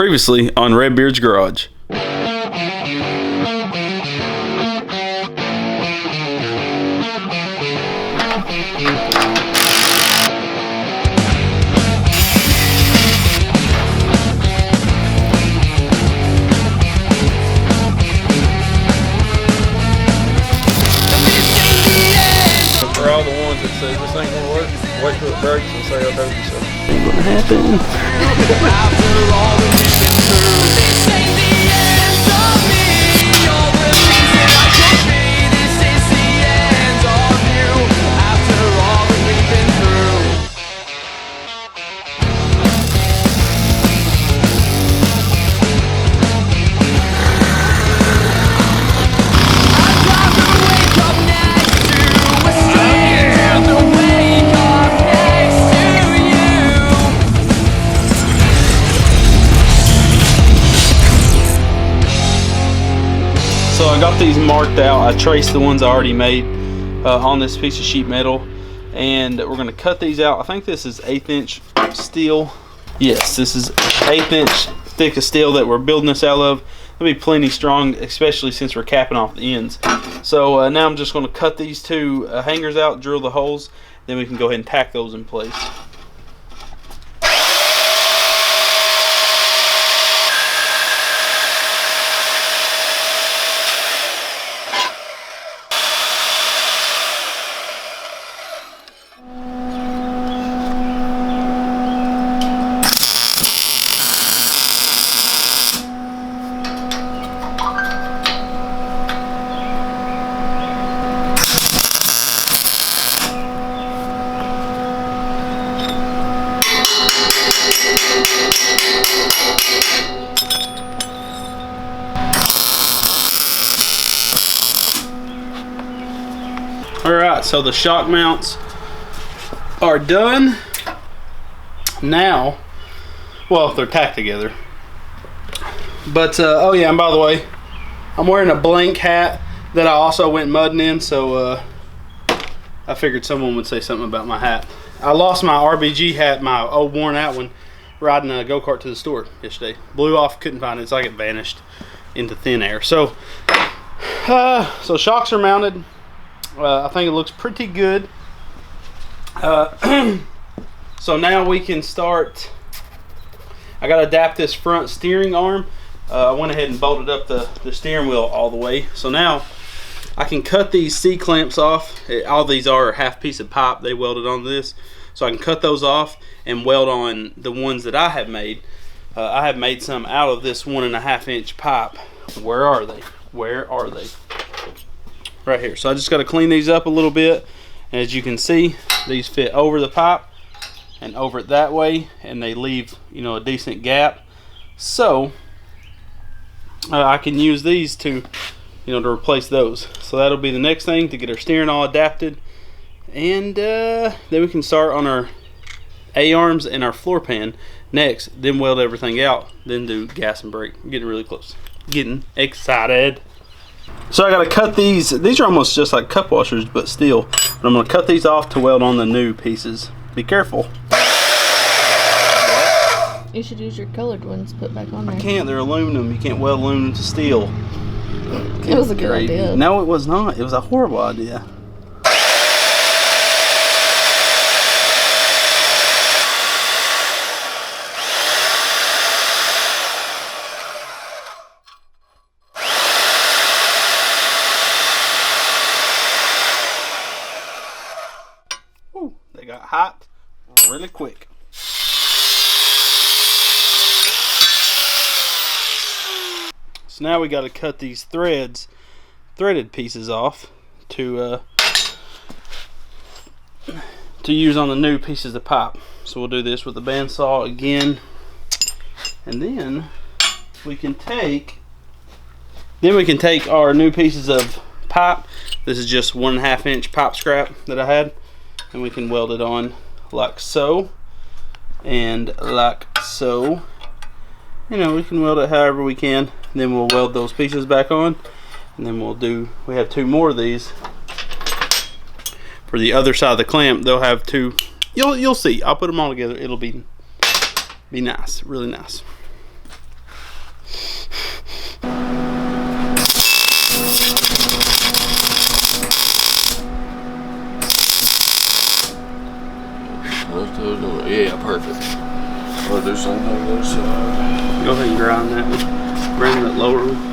Previously on Redbeard's Garage. For all the ones that says this ain't gonna work, wait till it breaks and say I told you so. Ain't gonna happen. So I got these marked out. I traced the ones I already made on this piece of sheet metal, and we're going to cut these out. I think this is 1/8 inch steel. Yes, this is 1/8 inch thick of steel that we're building this out of. It'll be plenty strong, especially since we're capping off the ends. So now I'm just going to cut these two hangers out, drill the holes, then we can go ahead and tack those in place. Alright, so the shock mounts are done. Now, well, they're tacked together. But, oh yeah, and by the way, I'm wearing a blank hat that I also went mudding in, so I figured someone would say something about my hat. I lost my RBG hat, my old worn out one, riding a go-kart to the store yesterday. Blew off, couldn't find it. It's like it vanished into thin air. So, so shocks are mounted. I think it looks pretty good. So now we can start. I got to adapt this front steering arm. I went ahead and bolted up the steering wheel all the way. So now I can cut these C-clamps off. All these are a half piece of pipe they welded onto this. So I can cut those off and weld on the ones that I have made. I have made some out of this 1.5 inch pipe. Where are they? Where are they? Right here. So I just got to clean these up a little bit. And as you can see, these fit over the pipe and over it that way, and they leave, you know, a decent gap. So I can use these to, you know, to replace those. So that'll be the next thing, to get our steering all adapted, and then we can start on our A-arms and our floor pan next. Then weld everything out. Then do gas and brake. I'm getting really close. Getting excited. So I got to cut these. These are almost just like cup washers, but steel. But I'm going to cut these off to weld on the new pieces. Be careful. You should use your colored ones put back on there. I can't. They're aluminum. You can't weld aluminum to steel. It was a good idea. No, it was not. It was a horrible idea. They got hot really quick. So now we got to cut these threaded pieces off to use on the new pieces of pipe. So we'll do this with the bandsaw again, and then we can take our new pieces of pipe. This is just 1.5 inch pipe scrap that I had. And we can weld it on like so and like so. You know, we can weld it however we can. And then we'll weld those pieces back on, and then we have two more of these for the other side of the clamp. They'll have two. You'll see. I'll put them all together. It'll be nice, really nice. So, yeah, perfect. We'll do something like this. Go ahead and grind that one. Grind that lower one.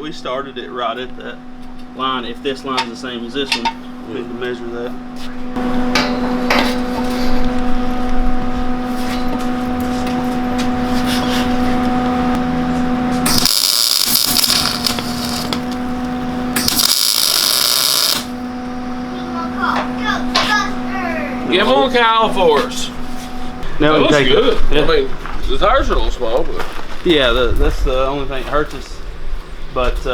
We started it right at that line. If this line's the same as this one, we need to measure that. Give them a cow for us. Now that looks good. Yeah. I mean, the tires are a little small, but yeah, that's the only thing that hurts us. But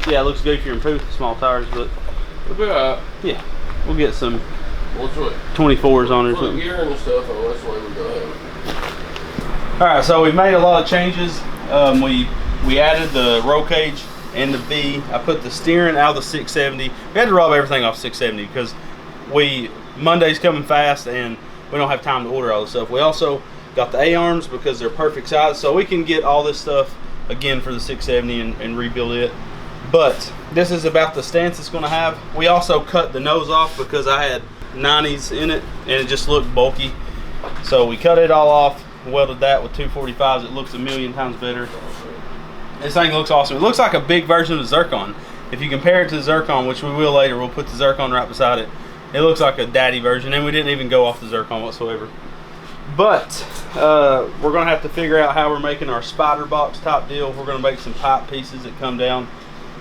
yeah, it looks good if you're improving with small tires. But we'll be alright. Yeah, we'll get some 24s on or something. Gear and stuff, and that's the way we go ahead. All right, so we've made a lot of changes. We added the roll cage and the V. I put the steering out of the 670. We had to rub everything off 670 because Monday's coming fast and we don't have time to order all this stuff. We also got the A-arms because they're perfect size, so we can get all this stuff again for the 670 and rebuild it. But this is about the stance it's going to have. We also cut the nose off because I had 90s in it and it just looked bulky. So we cut it all off, welded that with 245s. It looks a million times better. This thing looks awesome. It looks like a big version of the Zircon. If you compare it to the Zircon, which we will later, we'll put the Zircon right beside it. It looks like a daddy version, and we didn't even go off the Zircon whatsoever. But we're going to have to figure out how we're making our spider box top deal. We're going to make some pipe pieces that come down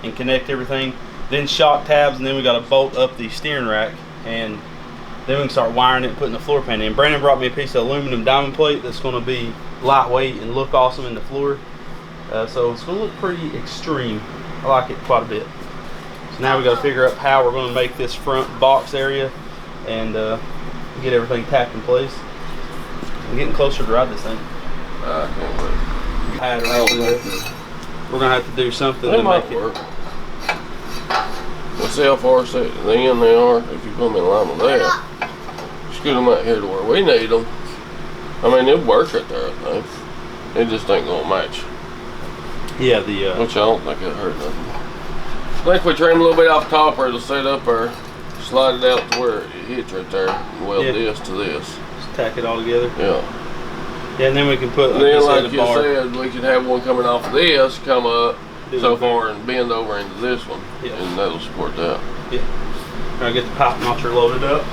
and connect everything. Then shock tabs, and then we got to bolt up the steering rack. And then we can start wiring it and putting the floor pan in. Brandon brought me a piece of aluminum diamond plate that's going to be lightweight and look awesome in the floor. So it's going to look pretty extreme. I like it quite a bit. So now we got to figure out how we're going to make this front box area and get everything tapped in place. I'm getting closer to ride this thing. I can't wait. We're going to have to do something to make it work. We'll see how far they are. If you put them in line with that, scoot them out here to where we need them. I mean, it'll work right there, I think. It just ain't going to match. Yeah, which I don't think it'll hurt nothing. I think we trim a little bit off the top or it'll set up or slide it out to where it hits right there and weld this to this. Just tack it all together. Yeah. Yeah, and then we can put, like you said, we could have one coming off of this, come up so far and bend over into this one. Yeah. And that'll support that. Yeah. Gotta get the pipe notcher loaded up.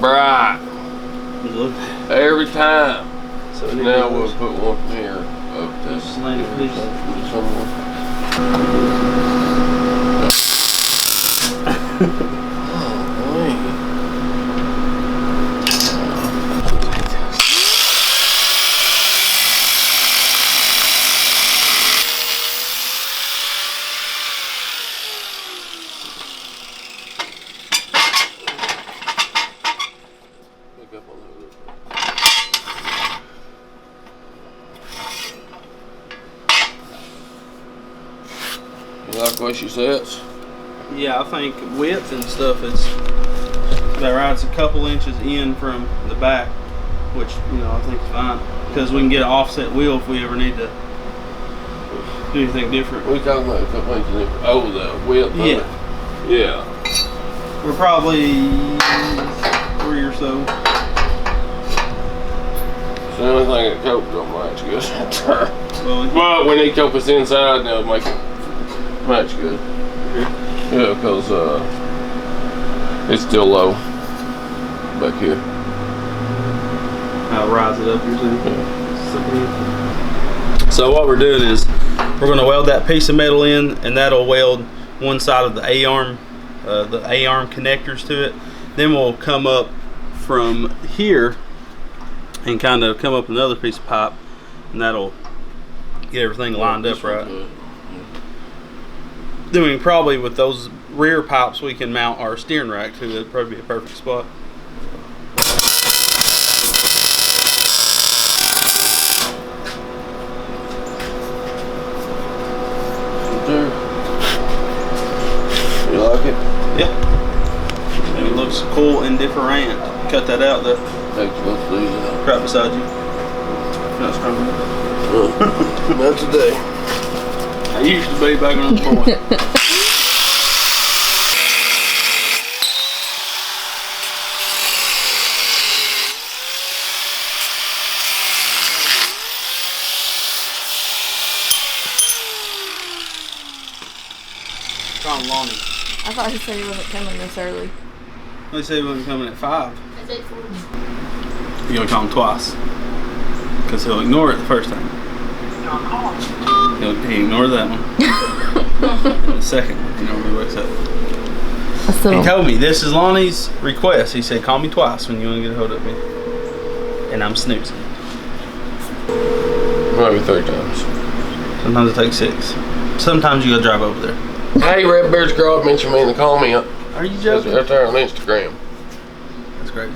Bright. Every time. So now we'll put one from here up this somewhere. You like the way she sits? Yeah, I think width and stuff, that rides a couple inches in from the back, which, you know, I think is fine. Because we can get an offset wheel if we ever need to do anything different. We talking about a couple inches different. Oh, the width? Yeah. Yeah. We're probably 3 or so. It's the only thing that cope don't match good. Well, we need compass inside now to make it match good. Yeah, because it's still low back here. I'll rise it up usually. Yeah. So what we're doing is we're going to weld that piece of metal in, and that'll weld one side of the A-arm connectors to it. Then we'll come up from here and kind of come up another piece of pipe, and that'll Get everything lined up right. Then we can probably, with those rear pipes, we can mount our steering rack to. That'd probably be a perfect spot. You like it? Yeah. It looks cool and different. Cut that out though. Take both of these out. Right beside you. Not strong enough. Not today. I used to be back on the point. Lonnie. I thought he said he wasn't coming this early. They said he wasn't coming at 5. It's 8:40. You're gonna call him twice. Because he'll ignore it the first time. He ignored that one. And the second one, he normally wakes up. He told me, this is Lonnie's request. He said, call me twice when you want to get a hold of me. And I'm snoozing. Maybe 3 times. Sometimes it takes 6. Sometimes you gotta drive over there. Hey, redbeardsgarage mentioned me in the comment. Are you joking? Right there on Instagram. That's great.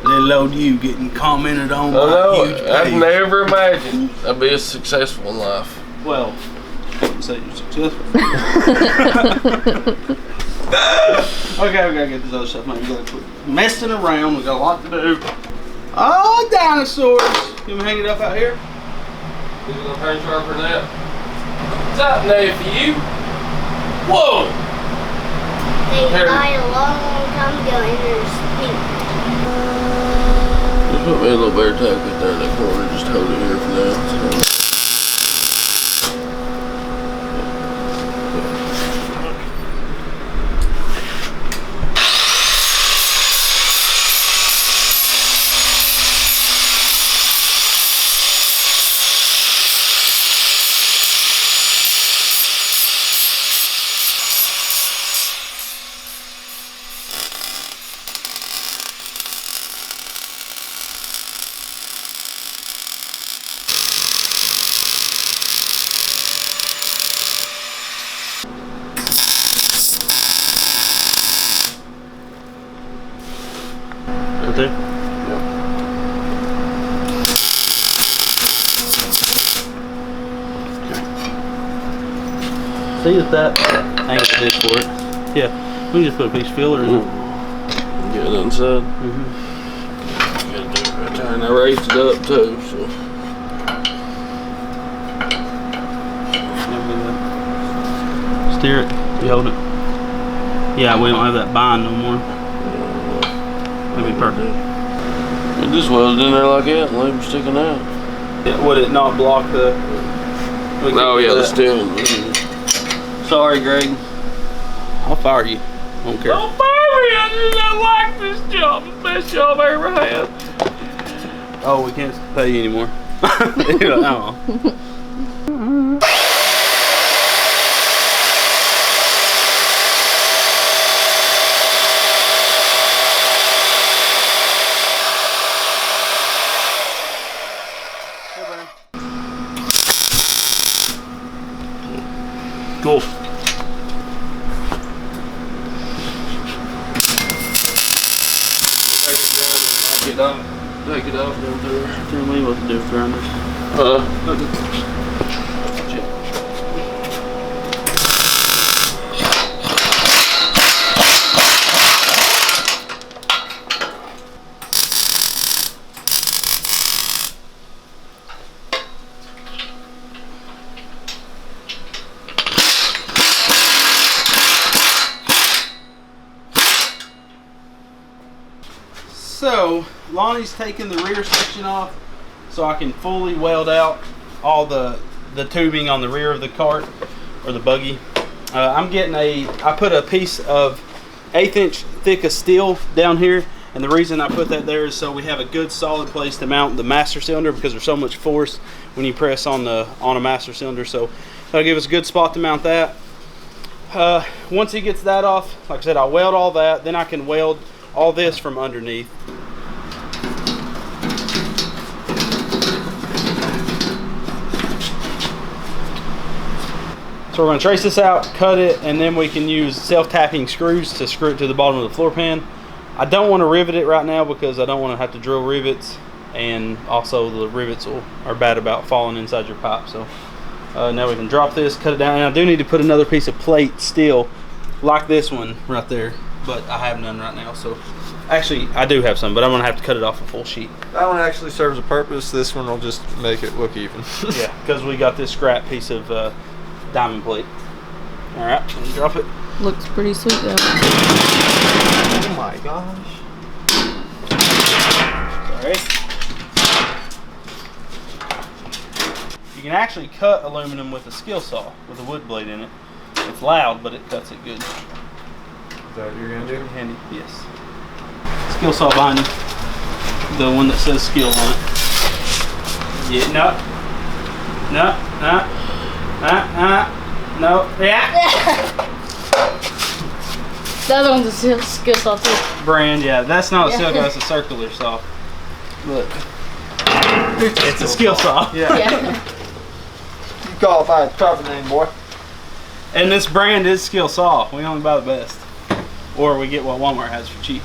Little old you getting commented on by a huge page. I've never imagined I'd be as successful in life. Well, I wouldn't say you're successful. Okay, we gotta get this other stuff, man. We gotta quit messing around. We got a lot to do. Oh, dinosaurs! You want me to hang it up out here? Who's gonna turn sharper than that? What's up, nephew? Whoa! They died a long, long time ago and there's pink. Just put me a little better tack right there in that corner. Just hold it here for now. Right there? Yep. See if that angle did for it. Yeah, we can just put a piece of filler in it. Get it inside. Gotta do it right there. And I raised it up too, so. Steer it. You hold it. Yeah, we don't have that bind no more. That'd be perfect. It just welded in there like that and leave them sticking out. Would it not block the... Oh yeah, the steering. Sorry, Greg. I'll fire you. I don't care. Don't fire me! I just don't like this job. It's the best job I ever had. Oh, we can't pay you anymore. You're like, oh. Cool. Take it off down there. Tell me what to do, grinders. So, Lonnie's taking the rear section off so I can fully weld out all the tubing on the rear of the cart or the buggy. I put a piece of 1/8 inch thick of steel down here, and the reason I put that there is so we have a good solid place to mount the master cylinder, because there's so much force when you press on a master cylinder. So that'll give us a good spot to mount that. Once he gets that off, like I said, I'll weld all that, then I can weld all this from underneath. So we're going to trace this out, cut it, and then we can use self-tapping screws to screw it to the bottom of the floor pan. I don't want to rivet it right now because I don't want to have to drill rivets, and also the rivets are bad about falling inside your pipe. So now we can drop this, cut it down, and I do need to put another piece of plate steel like this one right there, but I have none right now. So actually I do have some, but I'm going to have to cut it off a full sheet. That one actually serves a purpose. This one will just make it look even. Yeah, because we got this scrap piece of diamond plate. All right, let me drop it. Looks pretty sweet though. Oh my gosh. Sorry. You can actually cut aluminum with a skill saw with a wood blade in it. It's loud, but it cuts it good. Is that what you're gonna do? Handy, yes. Skill saw behind you. The one that says skill on it. Yeah, no. Yeah. The other one's a skill saw too. Brand, yeah. That's not a skill saw, that's a circular saw. Look. It's a skill saw. Yeah. You qualify the proper name, boy. And this brand is skill saw. We only buy the best. Or we get what Walmart has for cheap.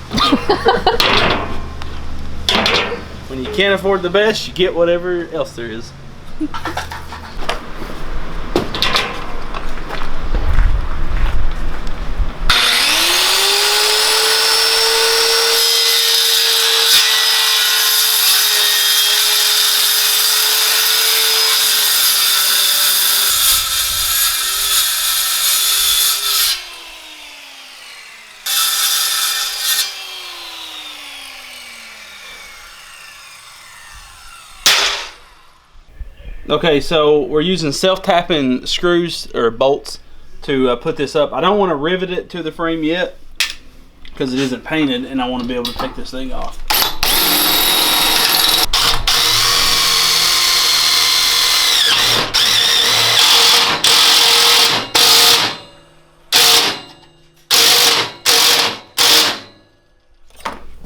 When you can't afford the best, you get whatever else there is. Okay, so we're using self-tapping screws or bolts to put this up. I don't want to rivet it to the frame yet because it isn't painted, and I want to be able to take this thing off.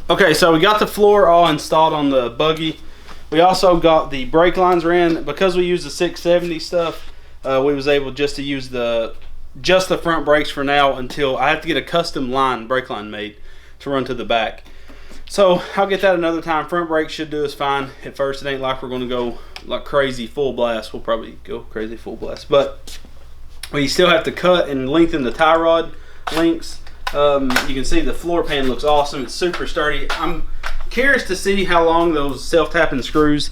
Okay, so we got the floor all installed on the buggy. We also got the brake lines ran. Because we use the 670 stuff, we was able just to use just the front brakes for now until I have to get a custom brake line made to run to the back. So I'll get that another time. Front brakes should do us fine. At first, it ain't like we're going to go like crazy full blast. We'll probably go crazy full blast, but we still have to cut and lengthen the tie rod links. You can see the floor pan looks awesome. It's super sturdy. I'm curious to see how long those self-tapping screws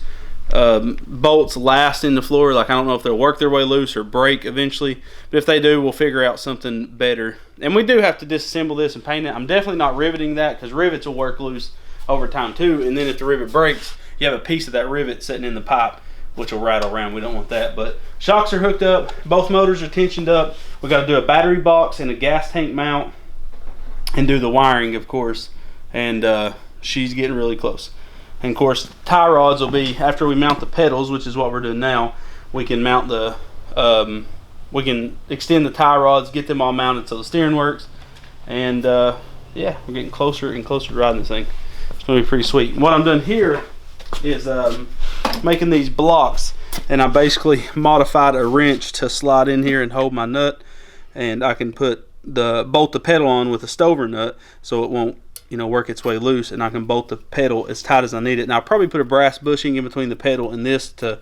bolts last in the floor. Like, I don't know if they'll work their way loose or break eventually, but if they do, we'll figure out something better. And we do have to disassemble this and paint it. I'm definitely not riveting that because rivets will work loose over time too, and then if the rivet breaks, you have a piece of that rivet sitting in the pipe which will rattle around. We don't want that. But shocks are hooked up, both motors are tensioned up. We got to do a battery box and a gas tank mount and do the wiring, of course, and she's getting really close. And of course, tie rods will be after we mount the pedals, which is what we're doing now. We can mount the we can extend the tie rods, get them all mounted so the steering works, and yeah, we're getting closer and closer to riding this thing. It's gonna be pretty sweet. What I'm doing here is making these blocks, and I basically modified a wrench to slide in here and hold my nut, and I can bolt the pedal on with a stover nut so it won't work its way loose, and I can bolt the pedal as tight as I need it. Now I'll probably put a brass bushing in between the pedal and this to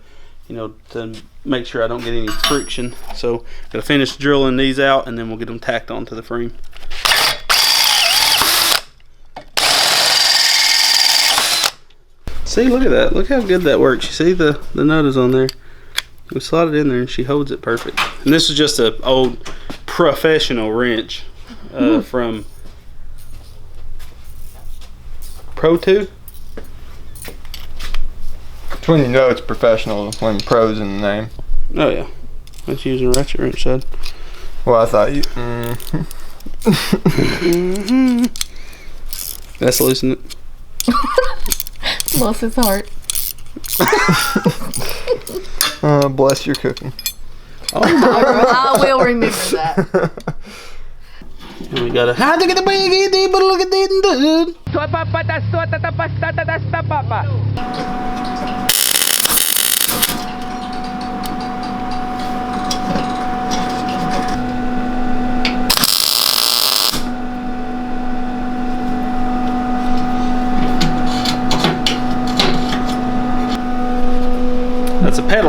to make sure I don't get any friction. So gotta finish drilling these out and then we'll get them tacked onto the frame. See, look at that. Look how good that works. You see the nut is on there. We slide it in there and she holds it perfect. And this is just an old professional wrench from Pro 2. It's when you know it's professional, when pro's in the name. Oh yeah, that's using a ratchet wrench side. Well, I thought you. That's loosen it. Bless his heart. Bless your cooking. Oh, I will remember that. and we got how to get the big but look at this.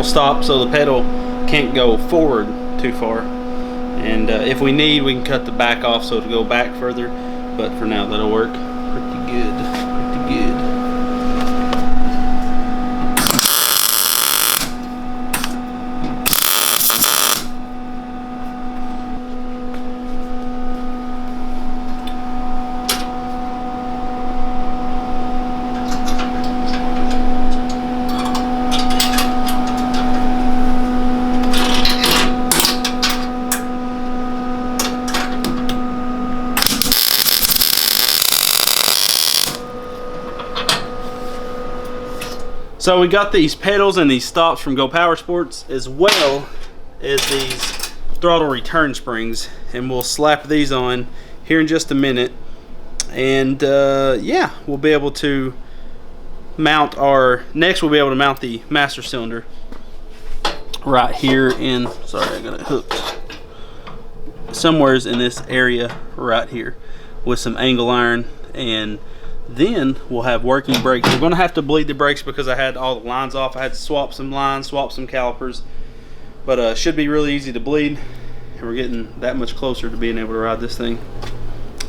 stop so the pedal can't go forward too far. And if we need, we can cut the back off so it'll go back further. But for now, that'll work pretty good. Pretty good. So we got these pedals and these stops from Go Power Sports, as well as these throttle return springs, and we'll slap these on here in just a minute. And yeah, we'll be able to mount we'll be able to mount the master cylinder right here in, sorry, I got it hooked somewheres in this area right here with some angle iron. And then we'll have working brakes. We're going to have to bleed the brakes because I had all the lines off. I had to swap some lines, swap some calipers, but should be really easy to bleed, and we're getting that much closer to being able to ride this thing.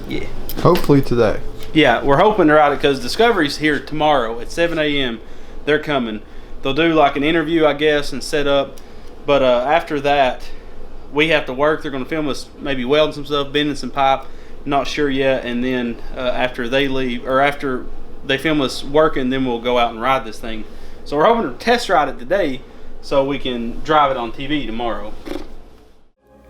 Yeah, hopefully today. Yeah, we're hoping to ride it because Discovery's here tomorrow at 7 a.m. They're coming. They'll do like an interview, I guess, and set up, but after that we have to work. They're going to film us maybe welding some stuff, bending some pipe, not sure yet. And then after they leave, or after they film us working, then we'll go out and ride this thing. So we're hoping to test ride it today so we can drive it on TV tomorrow.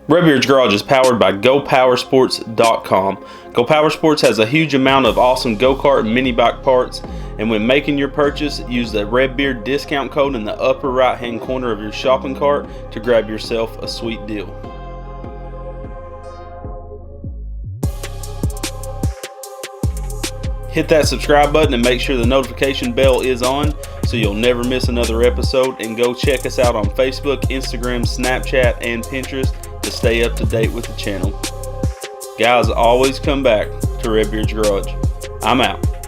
Redbeard's Garage is powered by GoPowersports.com. Go Power Sports has a huge amount of awesome go-kart and mini bike parts, and when making your purchase, use the Redbeard discount code in the upper right-hand corner of your shopping cart to grab yourself a sweet deal. Hit that subscribe button and make sure the notification bell is on so you'll never miss another episode. And go check us out on Facebook, Instagram, Snapchat, and Pinterest to stay up to date with the channel. Guys, always come back to Redbeard's Garage. I'm out.